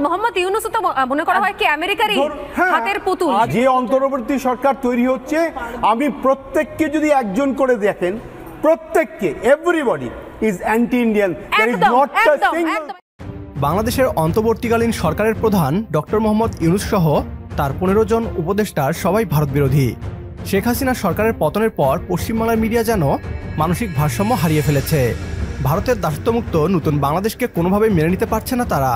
মোহাম্মদ ইউনূস তো মনে করা হয় কি আমেরিকারই হাতের পুতুল। যে অন্তর্বর্তী সরকার তৈরি হচ্ছে, আমি প্রত্যেককে যদি একজন করে দেখেন, প্রত্যেককে everybody is anti Indian. There is not a single. বাংলাদেশের অন্তর্বর্তীকালীন সরকারের প্রধান ডক্টর মোহাম্মদ ইউনূস সহ তার 15 জন উপদেষ্টার সবাই ভারত বিরোধী। শেখ হাসিনা সরকারের পতনের পর পশ্চিমবাংলার মিডিয়া যেন মানসিক ভারসাম্য হারিয়ে ফেলেছে। ভারতের দাসত্বমুক্ত নতুন বাংলাদেশকে কোনোভাবেই মেনে নিতে পারছে না তারা।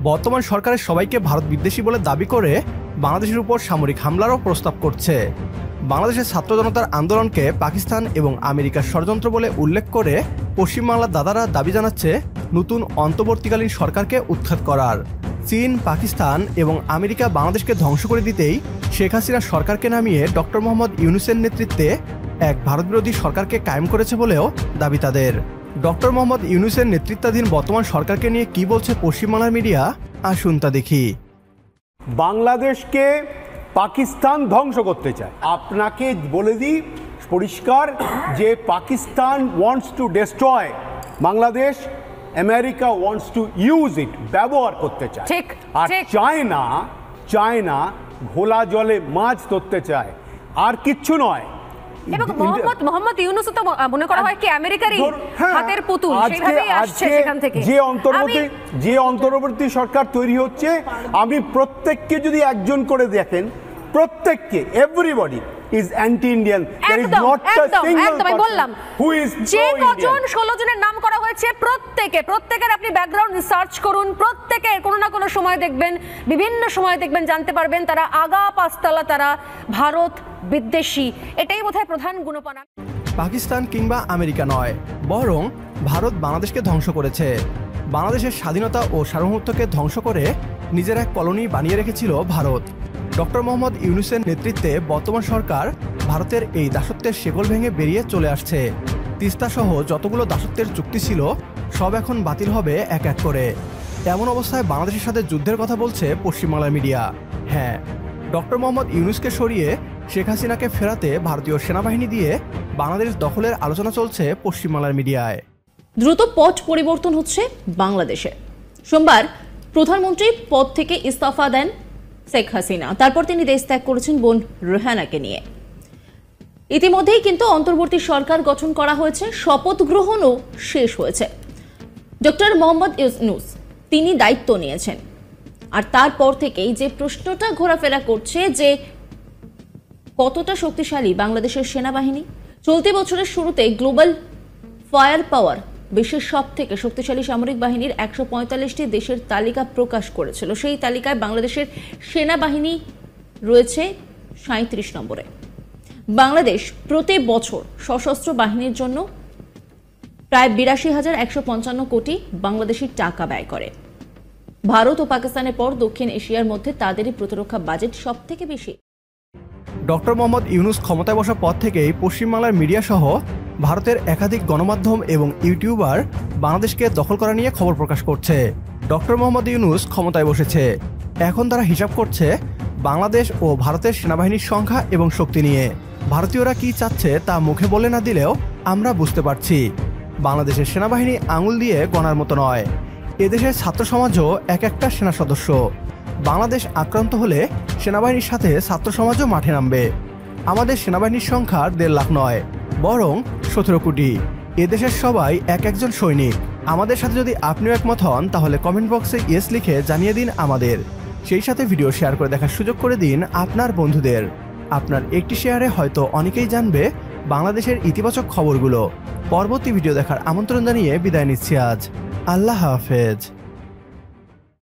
বর্তমান সরকারের সবাইকে ভারত বিদ্বেষী বলে দাবি করে বাংলাদেশের উপর সামরিক হামলারও প্রস্তাব করছে। বাংলাদেশের ছাত্র জনতার আন্দোলনকে পাকিস্তান এবং আমেরিকার ষড়যন্ত্র বলে উল্লেখ করে পশ্চিমবাংলার দাদারা দাবি জানাচ্ছে নতুন অন্তর্বর্তীকালীন সরকারকে উৎখাত করার। চীন, পাকিস্তান এবং আমেরিকা বাংলাদেশকে ধ্বংস করে দিতেই শেখ হাসিনা সরকারকে নামিয়ে ডক্টর মোহাম্মদ ইউনূসের নেতৃত্বে এক ভারতবিরোধী সরকারকে কায়েম করেছে বলেও দাবি তাদের। ডক্টর মোহাম্মদ ইউনূসের নেতৃত্বাধীন বর্তমান সরকারকে নিয়ে কি বলছে পশ্চিমবাংলার মিডিয়া, আসুন তা দেখি। বাংলাদেশকে পাকিস্তান ধ্বংস করতে চায়। আপনাকে বলে দিই পরিষ্কার যে Pakistan wants to destroy Bangladesh, America wants to use it, ব্যবহার করতে চায়। আর চায়না ঘোলা জলে মাছ ধরতে চায়, আর কিচ্ছু নয়। এবং মোহাম্মদ ইউনূস তো মনে করা হয় কি আমেরিকারই হাতের পুতুল, সেভাবেই আসছে সেখান থেকে। যে অন্তর্বর্তী সরকার তৈরি হচ্ছে, আমি প্রত্যেককে যদি একজন করে দেখেন, প্রত্যেককে everybody is anti Indian. There is not a single person who is যে কজন 16 জনের নাম করা হয়েছে, প্রত্যেকের আপনি ব্যাকগ্রাউন্ড রিসার্চ করুন, প্রত্যেকের কোনো না কোনো সময় দেখবেন, বিভিন্ন সময় দেখবেন, জানতে পারবেন তারা আগা পাঁচতলা, তারা ভারত বিদ্বেষী। এটাই বোধহয় প্রধান গুণপনা। পাকিস্তান কিংবা আমেরিকা নয়, বরং ভারত বাংলাদেশকে ধ্বংস করেছে। বাংলাদেশের স্বাধীনতা ও সার্বভৌমত্বকে ধ্বংস করে নিজের এক কলোনি বানিয়ে রেখেছিল ভারত। ডক্টর মোহাম্মদ ইউনূসের নেতৃত্বে বর্তমান সরকার ভারতের এই দাসত্বের শেকল ভেঙে বেরিয়ে চলে আসছে। তিস্তা সহ যতগুলো দাসত্বের চুক্তি ছিল সব এখন বাতিল হবে এক এক করে। এমন অবস্থায় বাংলাদেশের সাথে যুদ্ধের কথা বলছে পশ্চিমবাংলার মিডিয়া। হ্যাঁ, ডক্টর মোহাম্মদ ইউনূসকে সরিয়ে শেখ হাসিনাকে ফেরাতে ভারতীয় সেনাবাহিনী দিয়ে বাংলাদেশ দখলের আলোচনা চলছে পশ্চিমবাংলার মিডিয়ায়। দ্রুত পট পরিবর্তন হচ্ছে বাংলাদেশে। সোমবার প্রধানমন্ত্রী পদ থেকে ইস্তফা দেন শেখ হাসিনা। তারপর তিনি দেশ ত্যাগ করেছেন বোন রেহানাকে নিয়ে। ইতিমধ্যেই কিন্তু অন্তর্বর্তী সরকার গঠন করা হয়েছে, শপথ গ্রহণও শেষ হয়েছে। ডক্টর মোহাম্মদ ইউনূস তিনি দায়িত্ব নিয়েছেন। আর তারপর থেকেই যে প্রশ্নটা ঘোরাফেরা করছে যে কতটা শক্তিশালী বাংলাদেশের সেনাবাহিনী। চলতি বছরের শুরুতে গ্লোবাল ফায়ার পাওয়ার বিশ্বের সব থেকে শক্তিশালী সামরিক বাহিনীর 145টি দেশের তালিকা প্রকাশ করেছিল। সেই তালিকায় বাংলাদেশের সেনাবাহিনী রয়েছে 37 নম্বরে। বাংলাদেশ প্রতি বছর সশস্ত্র বাহিনীর জন্য প্রায় 82,155 কোটি বাংলাদেশি টাকা ব্যয় করে। ভারত ও পাকিস্তানের পর দক্ষিণ এশিয়ার মধ্যে তাদেরই প্রতিরক্ষা বাজেট সব থেকে বেশি। ডক্টর মোহাম্মদ ইউনূস ক্ষমতায় বসার পর থেকেই পশ্চিমবাংলার মিডিয়া সহ ভারতের একাধিক গণমাধ্যম এবং ইউটিউবার বাংলাদেশকে দখল করা নিয়ে খবর প্রকাশ করছে। ডক্টর মোহাম্মদ ইউনূস ক্ষমতায় বসেছে, এখন তারা হিসাব করছে বাংলাদেশ ও ভারতের সেনাবাহিনীর সংখ্যা এবং শক্তি নিয়ে। ভারতীয়রা কি চাচ্ছে তা মুখে বলে না দিলেও আমরা বুঝতে পারছি বাংলাদেশের সেনাবাহিনী আঙুল দিয়ে গণার মতো নয়। এদেশের ছাত্র সমাজও এক একটা সেনা সদস্য। বাংলাদেশ আক্রান্ত হলে সেনাবাহিনীর সাথে ছাত্র সমাজও মাঠে নামবে। আমাদের সেনাবাহিনীর সংখ্যা 1.5 লাখ নয়, বরং 17 কোটি। এদেশের সবাই এক একজন সৈনিক। আমাদের সাথে যদি আপনিও একমত হন তাহলে কমেন্ট বক্সে ইয়েস লিখে জানিয়ে দিন আমাদের। সেই সাথে ভিডিও শেয়ার করে দেখার সুযোগ করে দিন আপনার বন্ধুদের। আপনার একটি শেয়ারে হয়তো অনেকেই জানবে বাংলাদেশের ইতিবাচক খবরগুলো। পরবর্তী ভিডিও দেখার আমন্ত্রণ জানিয়ে বিদায় নিচ্ছি আজ। আল্লাহ হাফেজ।